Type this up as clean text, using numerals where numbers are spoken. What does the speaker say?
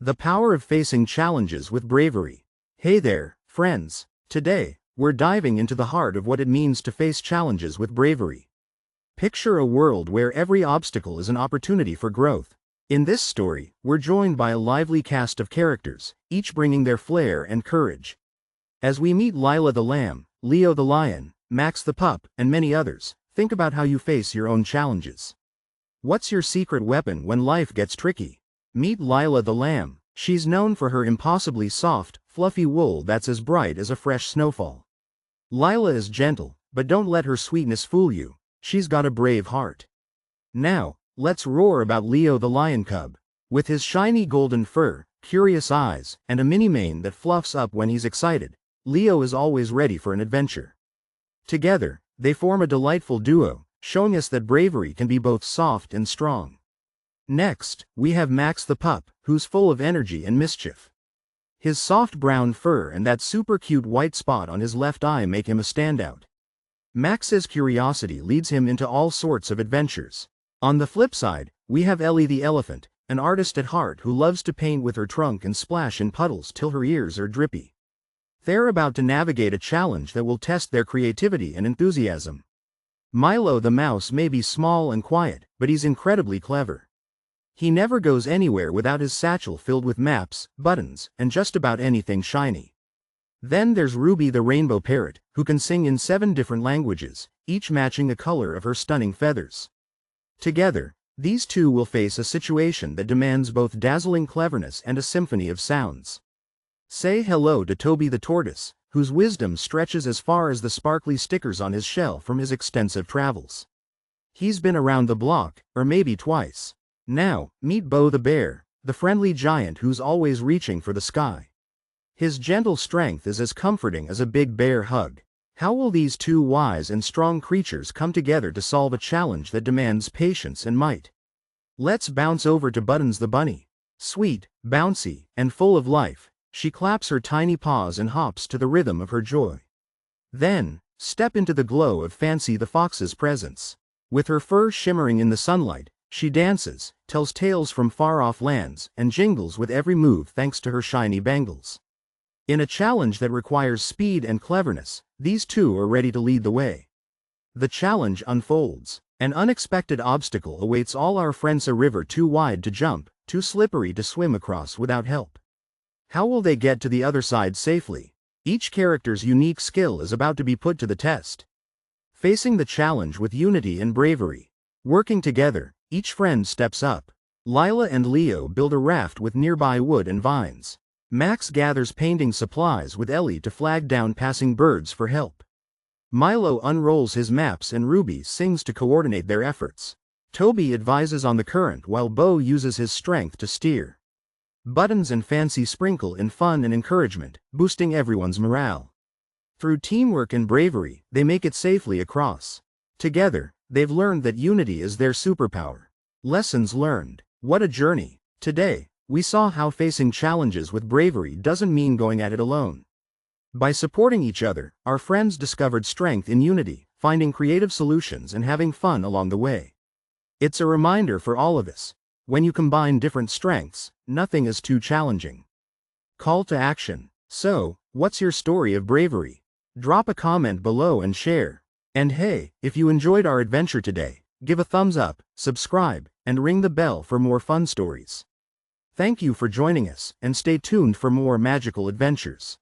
The power of facing challenges with bravery. Hey there, friends. Today, we're diving into the heart of what it means to face challenges with bravery. Picture a world where every obstacle is an opportunity for growth. In this story, we're joined by a lively cast of characters, each bringing their flair and courage. As we meet Lila the Lamb, Leo the Lion, Max the Pup, and many others, think about how you face your own challenges. What's your secret weapon when life gets tricky? Meet Lila the Lamb. She's known for her impossibly soft, fluffy wool that's as bright as a fresh snowfall. Lila is gentle, but don't let her sweetness fool you. She's got a brave heart. Now, let's roar about Leo the lion cub. With his shiny golden fur, curious eyes, and a mini mane that fluffs up when he's excited, Leo is always ready for an adventure. Together, they form a delightful duo, showing us that bravery can be both soft and strong. Next, we have Max the pup, who's full of energy and mischief. His soft brown fur and that super cute white spot on his left eye make him a standout. Max's curiosity leads him into all sorts of adventures. On the flip side, we have Ellie the elephant, an artist at heart who loves to paint with her trunk and splash in puddles till her ears are drippy. They're about to navigate a challenge that will test their creativity and enthusiasm. Milo the mouse may be small and quiet, but he's incredibly clever. He never goes anywhere without his satchel filled with maps, buttons, and just about anything shiny. Then there's Ruby the rainbow parrot, who can sing in 7 different languages, each matching the color of her stunning feathers. Together, these two will face a situation that demands both dazzling cleverness and a symphony of sounds. Say hello to Toby the tortoise, whose wisdom stretches as far as the sparkly stickers on his shell from his extensive travels. He's been around the block, or maybe twice. Now, meet Beau the Bear, the friendly giant who's always reaching for the sky. His gentle strength is as comforting as a big bear hug. How will these two wise and strong creatures come together to solve a challenge that demands patience and might? Let's bounce over to Buttons the bunny. Sweet, bouncy, and full of life, she claps her tiny paws and hops to the rhythm of her joy. Then, step into the glow of Fancy the fox's presence. With her fur shimmering in the sunlight, she dances, tells tales from far-off lands, and jingles with every move thanks to her shiny bangles. In a challenge that requires speed and cleverness, these two are ready to lead the way. The challenge unfolds. An unexpected obstacle awaits all our friends, a river too wide to jump, too slippery to swim across without help. How will they get to the other side safely? Each character's unique skill is about to be put to the test. Facing the challenge with unity and bravery. Working together, each friend steps up. Lila and Leo build a raft with nearby wood and vines. Max gathers painting supplies with Ellie to flag down passing birds for help. Milo unrolls his maps and Ruby sings to coordinate their efforts. Toby advises on the current while Beau uses his strength to steer. Buttons and Fancy sprinkle in fun and encouragement, boosting everyone's morale. Through teamwork and bravery, they make it safely across. Together, they've learned that unity is their superpower. Lessons learned. What a journey. Today, we saw how facing challenges with bravery doesn't mean going at it alone. By supporting each other, our friends discovered strength in unity, finding creative solutions and having fun along the way. It's a reminder for all of us. When you combine different strengths, nothing is too challenging. Call to action. So, what's your story of bravery? Drop a comment below and share. And hey, if you enjoyed our adventure today, give a thumbs up, subscribe, and ring the bell for more fun stories. Thank you for joining us, and stay tuned for more magical adventures.